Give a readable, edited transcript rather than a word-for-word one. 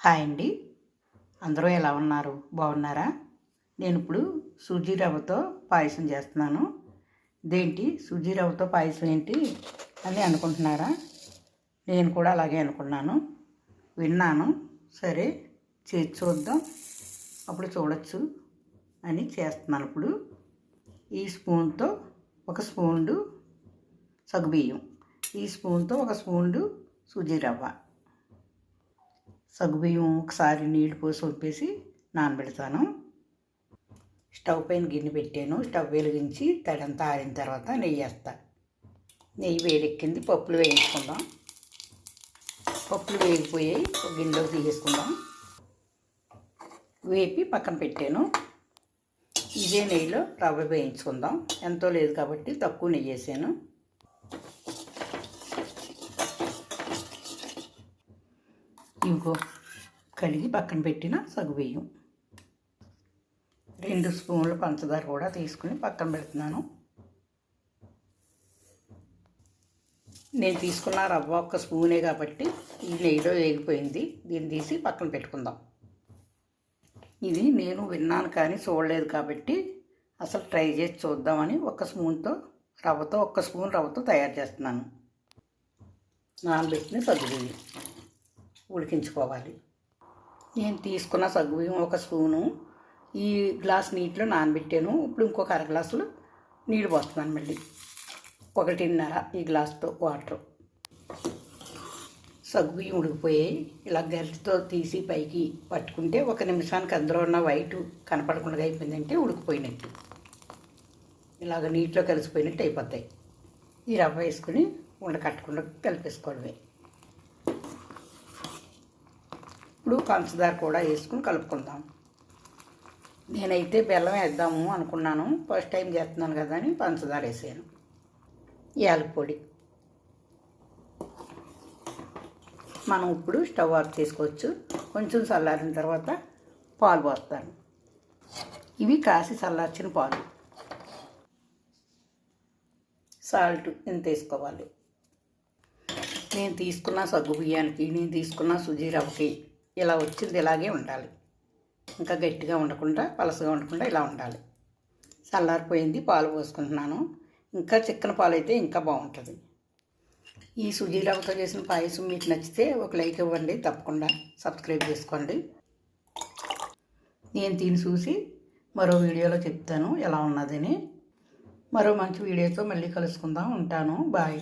Hi అండి. అందరూ ఎలా ఉన్నారు? బాగున్నారా? నేను ఇప్పుడు సూజీ రవ్వతో పాయసం చేస్తున్నాను. ఇదేంటి సూజీ రవ్వతో పాయసం ఏంటి అని అనుకుంటున్నారా? నేను కూడా అలాగే అనుకున్నాను, విన్నాను. సరే చేసి చూద్దాం, అప్పుడు చూడొచ్చు అని చేస్తున్నాను. ఇప్పుడు ఈ స్పూన్తో ఒక స్పూను సగ్గుబియ్యం, ఈ స్పూన్తో ఒక స్పూను సూజీ రవ్వ, సగ్గుబియ్యం ఒకసారి నీళ్లు పోసి వంపేసి నానబెడతాను. స్టవ్ పైన గిన్నె పెట్టాను. స్టవ్ వెలిగించి తడంతా ఆరిన తర్వాత నెయ్యి వేస్తా. నెయ్యి వేడెక్కింది. పప్పులు వేయించుకుందాం. పప్పులు వేగిపోయాయి. ఒక గిన్నెలోకి తీసేసుకుందాం. వేపి పక్కన పెట్టాను. ఇదే నెయ్యిలో రవ్వ వేయించుకుందాం. ఎంతో లేదు కాబట్టి తక్కువ నెయ్యి వేసాను. ఇంకో కడిగి పక్కన పెట్టిన సగ్గుబియ్యం, 2 స్పూన్లు పంచదార కూడా తీసుకుని పక్కన పెడుతున్నాను. నేను తీసుకున్న రవ్వ 1 స్పూనే కాబట్టి ఈ నెయ్యిలో వేగిపోయింది. దీన్ని తీసి పక్కన పెట్టుకుందాం. ఇది నేను విన్నాను కానీ చూడలేదు కాబట్టి అసలు ట్రై చేసి చూద్దామని 1 స్పూన్తో రవ్వతో 1 స్పూన్ రవ్వతో తయారు చేస్తున్నాను. నానబెట్టిన సగ్గుబియ్యం ఉడికించుకోవాలి. నేను తీసుకున్న సగ్గుబియ్యం 1 స్పూను ఈ గ్లాస్ నీటిలో నానబెట్టాను. ఇప్పుడు ఇంకొక అర గ్లాసులు నీళ్ళు పోస్తున్నాను. మళ్ళీ 1.5 ఈ గ్లాస్తో వాటర్. సగ్గుబియ్యం ఉడికిపోయాయి. ఇలా గరిటెతో తీసి పైకి పట్టుకుంటే 1 నిమిషానికి అందులో ఉన్న వైట్ కనపడకుండా అయిపోయిందంటే ఉడికిపోయినట్టు. ఇలాగ నీటిలో కలిసిపోయినట్టు అయిపోతాయి. ఈ రవ్వ వేసుకుని ఉండకట్టకుండా కలిపేసుకోవడమే. ఇప్పుడు పంచదార కూడా వేసుకుని కలుపుకుందాం. నేనైతే బెల్లం వేద్దాము అనుకున్నాను. ఫస్ట్ టైం చేస్తున్నాను కదా అని పంచదార వేసాను. యాలక పొడి. మనం ఇప్పుడు స్టవ్ ఆఫ్ చేసుకోవచ్చు. కొంచెం చల్లారిన తర్వాత పాలు పోస్తాను. ఇవి కాసి చల్లార్చిన పాలు. సాల్ట్ ఎంత వేసుకోవాలి. నేను తీసుకున్న సగ్గు బియ్యానికి, నేను తీసుకున్న సుజీ రవ్వకి ఇలా వచ్చింది. ఇలాగే ఉండాలి. ఇంకా గట్టిగా ఉండకుండా, పలసగా ఉండకుండా ఇలా ఉండాలి. చల్లారిపోయింది. పాలు పోసుకుంటున్నాను. ఇంకా చిక్కన పాలు అయితే ఇంకా బాగుంటుంది. ఈ సుజీ రవ్వతో చేసిన పాయసం మీకు నచ్చితే ఒక లైక్ ఇవ్వండి. తప్పకుండా సబ్స్క్రైబ్ చేసుకోండి. నేను దీన్ని చూసి మరో వీడియోలో చెప్తాను ఎలా ఉన్నదని. మరో మంచి వీడియోతో మళ్ళీ కలుసుకుందాం. ఉంటాను. బాయ్.